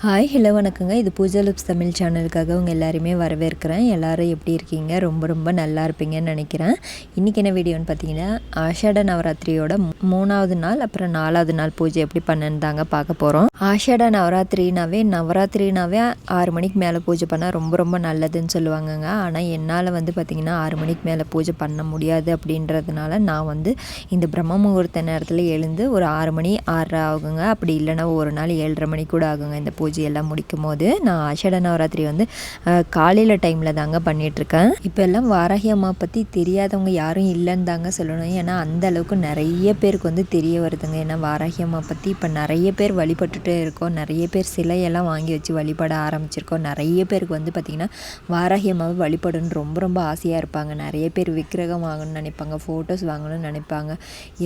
Hi hello வணக்கங்க. இது பூஜா லுப்ஸ் தமிழ் சேனலுக்காக உங்கள் எல்லாருமே வரவேற்கிறேன். எல்லோரும் எப்படி இருக்கீங்க? ரொம்ப நல்லா இருப்பீங்கன்னு நினைக்கிறேன். இன்றைக்கி என்ன வீடியோன்னு பார்த்தீங்கன்னா, ஆஷாட நவராத்திரியோட 3வது நாள் அப்புறம் 4வது நாள் பூஜை எப்படி பண்ணன்னு தாங்க பார்க்க போகிறோம். ஆஷாட நவராத்திரினாவே 6 மணிக்கு மேலே பூஜை பண்ணால் ரொம்ப நல்லதுன்னு சொல்லுவாங்கங்க. ஆனால் என்னால் பார்த்திங்கன்னா 6 மணிக்கு மேலே பூஜை பண்ண முடியாது அப்படின்றதுனால நான் இந்த பிரம்ம முகூர்த்த நேரத்தில் எழுந்து ஒரு 6 மணி 6:30 ஆகுங்க. அப்படி இல்லைன்னா ஒரு நாள் 7:30 மணி கூட ஆகுங்க. இந்த பூஜையெல்லாம் முடிக்கும் போது நான் ஆஷாட நவராத்திரி காலையில் டைமில் தாங்க பண்ணிகிட்ருக்கேன். இப்போ எல்லாம் வாராகி அம்மா பற்றி தெரியாதவங்க யாரும் இல்லைன்னு தாங்க சொல்லணும். ஏன்னா அந்த அளவுக்கு நிறைய பேருக்கு தெரிய வருதுங்க. ஏன்னா வாராகி அம்மா பற்றி இப்போ நிறைய பேர் வழிபட்டுட்டே இருக்கோம். நிறைய பேர் சிலையெல்லாம் வாங்கி வச்சு வழிபட ஆரம்பிச்சிருக்கோம். நிறைய பேருக்கு பார்த்திங்கன்னா வாராகி அம்மாவை வழிபடணும்னு ரொம்ப ஆசையாக இருப்பாங்க. நிறைய பேர் விக்கிரகம் வாங்கணும்னு நினைப்பாங்க, ஃபோட்டோஸ் வாங்கணும்னு நினைப்பாங்க.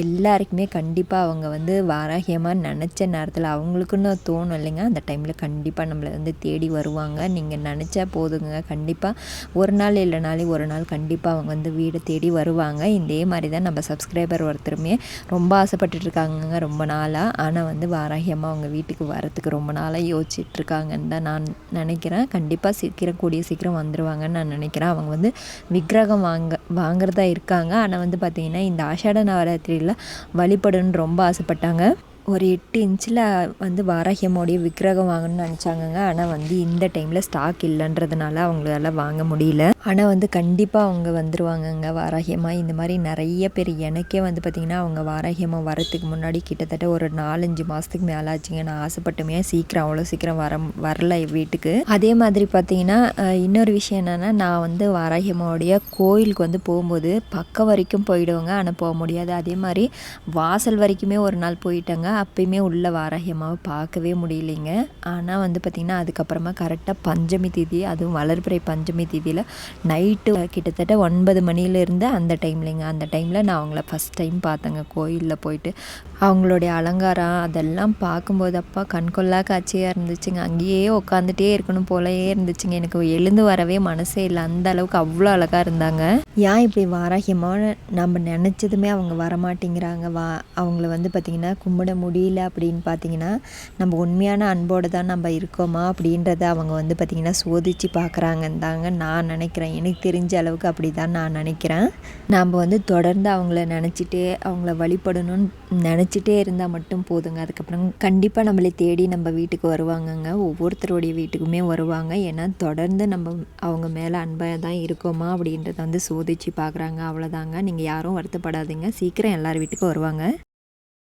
எல்லாருக்குமே கண்டிப்பாக அவங்க வாராகி அம்மா நினச்ச நேரத்தில் அவங்களுக்குன்னு தோணும் இல்லைங்க, அந்த டைமில் கண்டிப்பாக நம்மளை தேடி வருவாங்க. நீங்கள் நினச்சா போதுங்க, கண்டிப்பாக ஒரு நாள் இல்லைனாலே ஒரு நாள் கண்டிப்பாக அவங்க வீடை தேடி வருவாங்க. இதே மாதிரி தான் நம்ம சப்ஸ்கிரைபர் ஒருத்தருமே ரொம்ப ஆசைப்பட்டுருக்காங்க ரொம்ப நாளாக. ஆனால் வாராகி அம்மா அவங்க வீட்டுக்கு வரத்துக்கு ரொம்ப நாளாக யோசிச்சுட்ருக்காங்கன்னு தான் நான் நினைக்கிறேன். கண்டிப்பாக கூடிய சீக்கிரம் வந்துடுவாங்கன்னு நான் நினைக்கிறேன். அவங்க விக்கிரகம் வாங்குறதா இருக்காங்க. ஆனால் பார்த்திங்கன்னா இந்த ஆஷாட நவராத்திரியில் வழிபடணும்னு ரொம்ப ஆசைப்பட்டாங்க. ஒரு 8 இன்ச்சில் வாராகி அம்மாவுடைய விக்கிரகம் வாங்கணும்னு நினச்சாங்கங்க. ஆனால் இந்த டைமில் ஸ்டாக் இல்லைன்றதுனால அவங்களால வாங்க முடியல. ஆனால் கண்டிப்பாக அவங்க வந்துடுவாங்கங்க வாராகி அம்மா. இந்த மாதிரி நிறைய பேர் எனக்கே பார்த்திங்கன்னா அவங்க வாராகி அம்மா வரத்துக்கு முன்னாடி கிட்டத்தட்ட ஒரு 4-5 மாதத்துக்கு மேலே ஆச்சுங்க. நான் ஆசைப்பட்டுமே அவ்வளோ சீக்கிரம் வரல வீட்டுக்கு. அதே மாதிரி பார்த்திங்கன்னா இன்னொரு விஷயம் என்னென்னா, நான் வாராகி அம்மாவுடைய கோயிலுக்கு போகும்போது பக்கம் வரைக்கும் போயிடுவேங்க. ஆனால் போக முடியாது. அதே மாதிரி வாசல் வரைக்குமே ஒரு நாள் போயிட்டேங்க. அப்பயுமே உள்ள வாராகி அம்மாவை பார்க்கவே முடியலைங்க. ஆனால் பார்த்திங்கன்னா அதுக்கப்புறமா கரெக்டாக பஞ்சமி தேதி, அதுவும் வளர்பிறை பஞ்சமி தேதியில் நைட்டு கிட்டத்தட்ட 9 மணிலேருந்து அந்த டைமில் நான் அவங்கள ஃபஸ்ட் டைம் பார்த்தேங்க. கோயிலில் போயிட்டு அவங்களுடைய அலங்காரம் அதெல்லாம் பார்க்கும்போது அப்பா கண்கொள்ளா காட்சியாக இருந்துச்சுங்க. அங்கேயே உட்காந்துட்டே இருக்கணும் போலயே இருந்துச்சுங்க. எனக்கு எழுந்து வரவே மனசே இல்லை, அந்த அளவுக்கு அவ்வளோ அழகாக இருந்தாங்க. ஏன் இப்படி வாராகி அம்மாவை நம்ம நினச்சதுமே அவங்க வரமாட்டேங்கிறாங்க, அவங்கள பார்த்திங்கன்னா கும்பிட முடியல அப்படின்னு பார்த்திங்கன்னா, நம்ம உண்மையான அன்போடு தான் நம்ம இருக்கோமா அப்படின்றத அவங்க பார்த்திங்கன்னா சோதித்து பார்க்குறாங்கன்னு தாங்க நான் நினைக்கிறேன். எனக்கு தெரிஞ்ச அளவுக்கு அப்படி தான் நான் நினைக்கிறேன். நாம் தொடர்ந்து அவங்கள நினச்சிட்டே அவங்கள வழிபடணும்னு நினச்சிட்டே இருந்தால் மட்டும் போதுங்க. அதுக்கப்புறம் கண்டிப்பாக நம்மளை தேடி நம்ம வீட்டுக்கு வருவாங்கங்க. ஒவ்வொருத்தருடைய வீட்டுக்குமே வருவாங்க. ஏன்னா தொடர்ந்து நம்ம அவங்க மேலே அன்பாக தான் இருக்கோமா அப்படின்றத சோதித்து பார்க்குறாங்க. அவ்வளோதாங்க. நீங்கள் யாரும் வருத்தப்படாதீங்க, சீக்கிரம் எல்லார் வீட்டுக்கும் வருவாங்க.